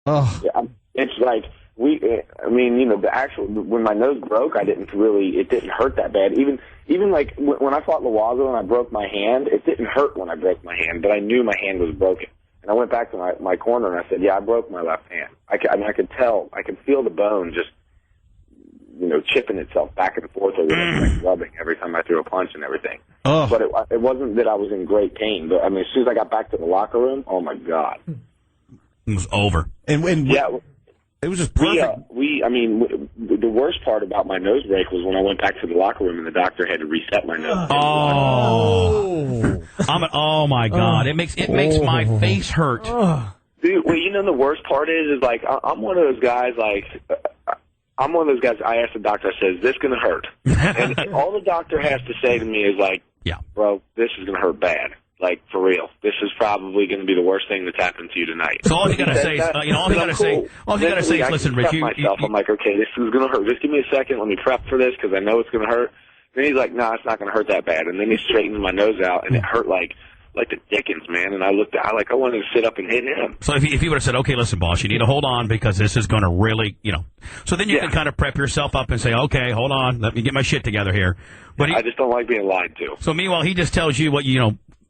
Oh. Yeah, it's like when my nose broke, it didn't hurt that bad. Even like when I fought Lawazo and I broke my hand, it didn't hurt when I broke my hand, but I knew my hand was broken. And I went back to my corner and I said, yeah, I broke my left hand. I could tell, I could feel the bone just, chipping itself back and forth over like rubbing every time I threw a punch and everything. Oh. But it wasn't that I was in great pain. But, as soon as I got back to the locker room, oh, my God. It was over. And yeah. It was just perfect. The worst part about my nose break was when I went back to the locker room and the doctor had to reset my nose. Oh my God! It makes my face hurt. Dude, well, the worst part is like I'm one of those guys. I asked the doctor. I said, "Is this going to hurt?" And all the doctor has to say to me is like, "Yeah, bro, this is going to hurt bad. Like, for real. This is probably going to be the worst thing that's happened to you tonight." So all you got to say is, listen, Rich, I'm like, okay, this is going to hurt. Just give me a second. Let me prep for this because I know it's going to hurt. Then he's like, no, it's not going to hurt that bad. And then he straightened my nose out, and it hurt like the dickens, man. And I wanted to sit up and hit him. So if he would have said, okay, listen, boss, you need to hold on because this is going to really, So then you can kind of prep yourself up and say, okay, hold on, let me get my shit together here. But I just don't like being lied to. So meanwhile, he just tells you what,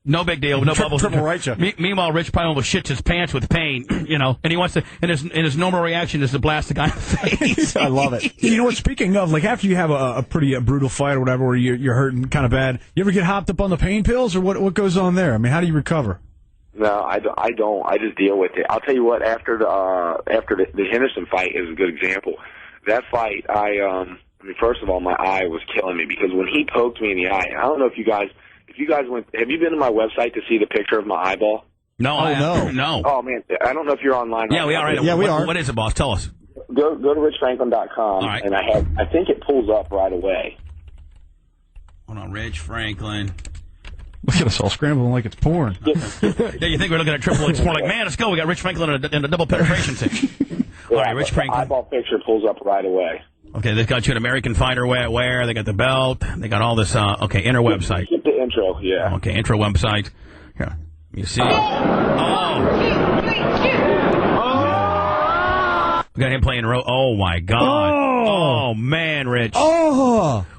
no big deal, no bubbles. Triple right you. Meanwhile, Rich probably almost shits his pants with pain, and he wants to, and his normal reaction is to blast the guy in the face. I love it. You know what? Speaking of, like after you have a pretty brutal fight or whatever, where you're hurting kind of bad, you ever get hopped up on the pain pills, or what goes on there? I mean, how do you recover? No, I don't. I just deal with it. I'll tell you what. After the Henderson fight is a good example. That fight, first of all, my eye was killing me because when he poked me in the eye, I don't know if you guys have you been to my website to see the picture of my eyeball? No, no. Oh man, I don't know if you're online. Yeah, we are. Right? Yeah, we are. What is it, boss? Tell us. Go to richfranklin.com, right. and I think it pulls up right away. Hold on, Rich Franklin. Look at us all scrambling like it's porn. Yeah, you think we're looking at Triple X porn? Like, man, let's go. We got Rich Franklin in a double penetration thing. All right, Rich Franklin. The eyeball picture pulls up right away. Okay, they've got you an American Fighter wear. They got the belt. They got all this. Inner website. Skip the intro, yeah. Okay, intro website. Here, you see. We got him playing. Oh my God. Oh man, Rich.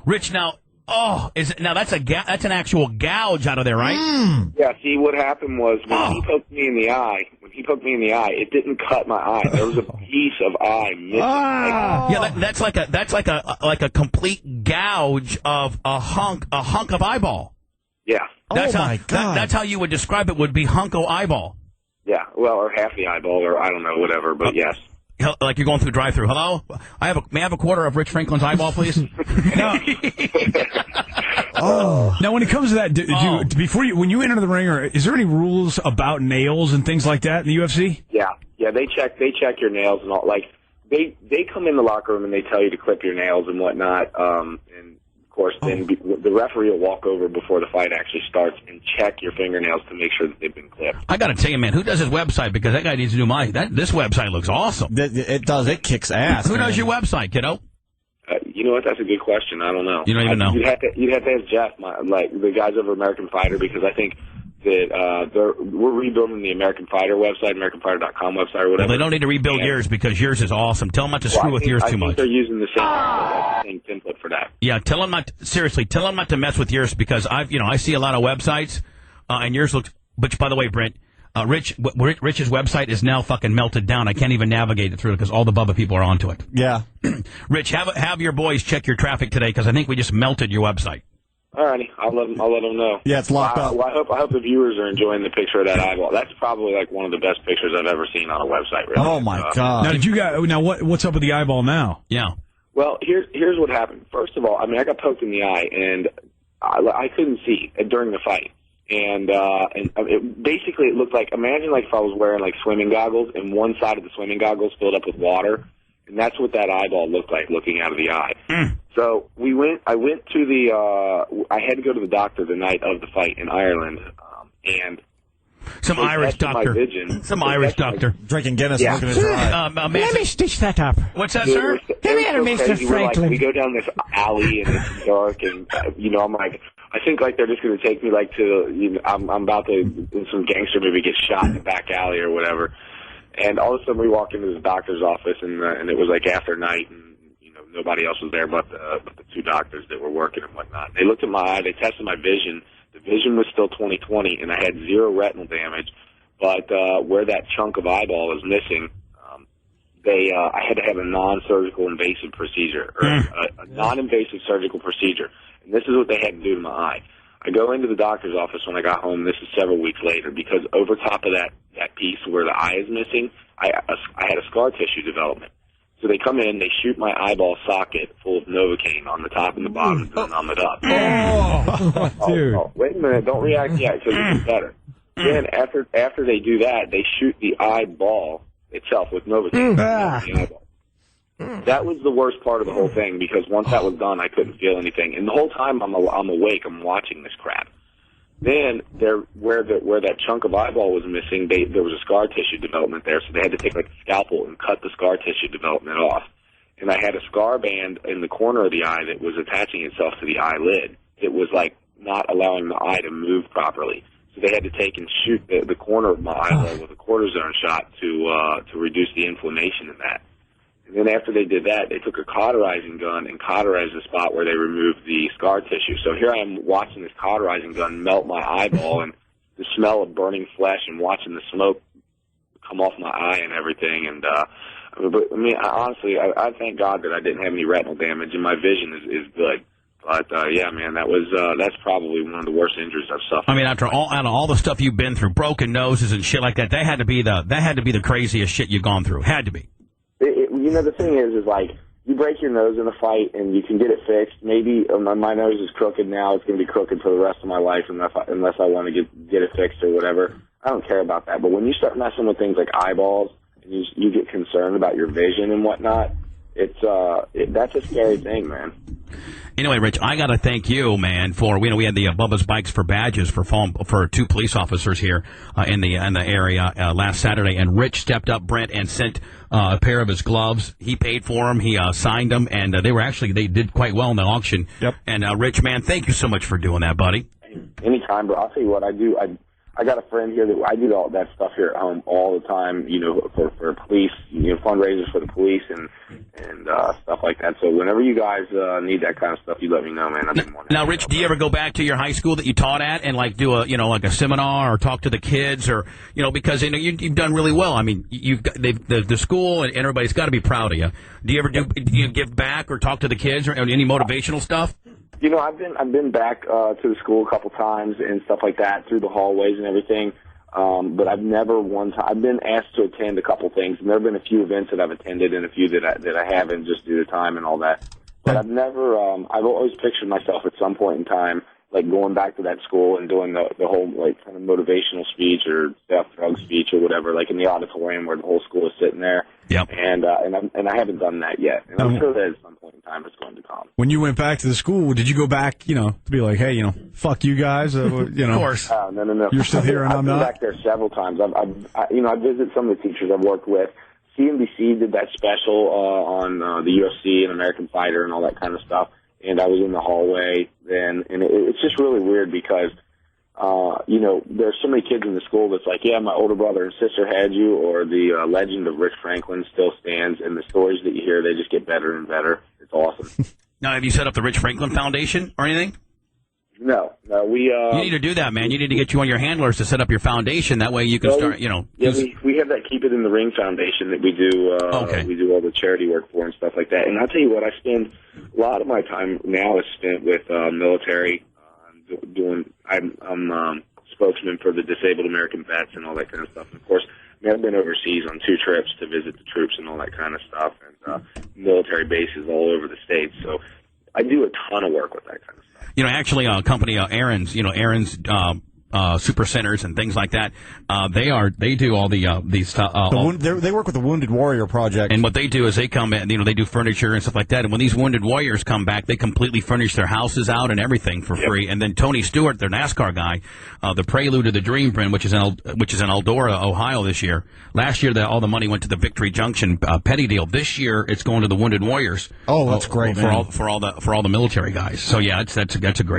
Rich now. That's an actual gouge out of there, right? Yeah. See, what happened was when he poked me in the eye. It didn't cut my eye. There was a piece of eye missing. Yeah, that's like a complete gouge of a hunk of eyeball. Yeah. That's my God. That's how you would describe it. Would be hunko eyeball. Yeah. Well, or half the eyeball, or I don't know, whatever. But yes. Like you're going through drive-through. Hello, may I have a quarter of Rich Franklin's eyeball, please? Now, when it comes to that, when you enter the ring, is there any rules about nails and things like that in the UFC? Yeah. They check your nails and all. Like they come in the locker room and they tell you to clip your nails and whatnot. And of course, then the referee will walk over before the fight actually starts and check your fingernails to make sure that they've been clipped. I got to tell you, man, who does his website? Because that guy needs to do this website looks awesome. It does. It kicks ass. Who does your website, kiddo? You know what? That's a good question. I don't know. You don't even know. You'd have to ask Jeff, the guys over American Fighter, because I think that we're rebuilding the American Fighter website, AmericanFighter.com website, or whatever. Well, they don't need to rebuild yours because yours is awesome. Tell them not to screw with yours too much. I think they're using the same template for that. Yeah, tell them not to mess with yours because I see a lot of websites, and yours looks. But by the way, Brent. Rich's website is now fucking melted down. I can't even navigate it through it because all the Bubba people are onto it. Yeah. Rich, have your boys check your traffic today because I think we just melted your website. All righty, I'll let them know. Yeah, it's locked up. Well, I hope the viewers are enjoying the picture of that eyeball. That's probably like one of the best pictures I've ever seen on a website. Really. Oh my God! Now what's up with the eyeball now? Yeah. Well, here's what happened. First of all, I got poked in the eye and I couldn't see during the fight. And it looked like, imagine like if I was wearing like swimming goggles and one side of the swimming goggles filled up with water, and that's what that eyeball looked like looking out of the eye. So I had to go to the doctor the night of the fight in Ireland, and some Irish doctor drinking Guinness and looking at his eye. Let me stitch that up. What's that, sir? Come here, Mr. Franklin. We go down this alley and it's dark, and I'm like, I think like they're just going to take me like to I'm about to in some gangster movie get shot in the back alley or whatever. And all of a sudden we walked into the doctor's office, and it was like after night, and nobody else was there but the two doctors that were working and whatnot. They looked at my eye, they tested my vision. The vision was still 20/20, and I had 0 retinal damage. But where that chunk of eyeball is missing, I had to have a non-surgical invasive procedure, or a non-invasive surgical procedure. And this is what they had to do to my eye. I go into the doctor's office when I got home. This is several weeks later, because over top of that piece where the eye is missing, I had a scar tissue development. So they come in, they shoot my eyeball socket full of Novocaine on the top and the bottom to numb it up. Dude. Oh, wait a minute, don't react yet, because it's better. Then after they do that, they shoot the eyeball itself with Novocaine. That was the worst part of the whole thing, because once that was done, I couldn't feel anything. And the whole time I'm awake, I'm watching this crap. Then where that chunk of eyeball was missing, there was a scar tissue development there, so they had to take like a scalpel and cut the scar tissue development off. And I had a scar band in the corner of the eye that was attaching itself to the eyelid. It was like not allowing the eye to move properly. So they had to take and shoot the corner of my eyelid with a cortisone shot to reduce the inflammation in that. And then after they did that, they took a cauterizing gun and cauterized the spot where they removed the scar tissue. So here I am watching this cauterizing gun melt my eyeball, and the smell of burning flesh, and watching the smoke come off my eye and everything. And honestly, I thank God that I didn't have any retinal damage, and my vision is good. But yeah, man, that's probably one of the worst injuries I've suffered. I mean, out of all the stuff you've been through, broken noses and shit like that, that had to be the craziest shit you've gone through. Had to be. The thing is like, you break your nose in a fight and you can get it fixed. Maybe my nose is crooked now. It's going to be crooked for the rest of my life unless I want to get it fixed or whatever. I don't care about that. But when you start messing with things like eyeballs and you get concerned about your vision and whatnot, that's a scary thing, man. Anyway, Rich, I got to thank you, man, for we had the Bubba's Bikes for Badges for 2 police officers here in the area last Saturday, and Rich stepped up, Brent, and sent a pair of his gloves. He paid for them, he signed them, and they did quite well in the auction. Yep. And Rich, man, thank you so much for doing that, buddy. Anytime, but I'll tell you what I do. I got a friend here that I do all that stuff here at home all the time, for police, fundraisers for the police and stuff like that. So whenever you guys need that kind of stuff, you let me know, man. Now, Rich, do you ever go back to your high school that you taught at and like do a seminar or talk to the kids, or because you've done really well. I mean, the school and everybody's got to be proud of you. Do you ever do you give back or talk to the kids or any motivational stuff? I've been back to the school a couple times and stuff like that through the hallways and everything. But I've never I've been asked to attend a couple things, and there have been a few events that I've attended and a few that I haven't, just due to time and all that. But I've never, I've always pictured myself at some point in time, like going back to that school and doing the whole like kind of motivational speech or death drug speech or whatever, like in the auditorium where the whole school is sitting there. Yep. And I haven't done that yet, and I'm sure that at some point in time it's going to come. When you went back to the school, did you go back, to be like, hey, fuck you guys, Of course. No. You're still here and I'm not. I've been back there several times. I visit some of the teachers I've worked with. CNBC did that special on the UFC and American Fighter and all that kind of stuff, and I was in the hallway then, and it's just really weird because, there's so many kids in the school that's like, yeah, my older brother and sister had you, or the legend of Rich Franklin still stands, and the stories that you hear, they just get better and better. It's awesome. Now, have you set up the Rich Franklin Foundation or anything? No, we. You need to do that, man. You need to get you one of your handlers to set up your foundation. That way you can start, Yeah, we have that Keep It in the Ring Foundation that we do. Okay. We do all the charity work for and stuff like that. And I'll tell you what, I spend a lot of my time now is spent with military. I'm spokesman for the Disabled American Vets and all that kind of stuff. And of course, I've been overseas on 2 trips to visit the troops and all that kind of stuff, and military bases all over the states. So I do a ton of work with that kind of stuff. Actually, a company, Aaron's, super centers and things like that. They do all these stuff. They work with the Wounded Warrior Project. And what they do is they come in, they do furniture and stuff like that. And when these Wounded Warriors come back, they completely furnish their houses out and everything for free. And then Tony Stewart, their NASCAR guy, the Prelude to the Dream Print, which is in Eldora, Ohio this year. Last year, all the money went to the Victory Junction petty deal. This year, it's going to the Wounded Warriors. Oh, that's great, for all the military guys. So yeah, that's a great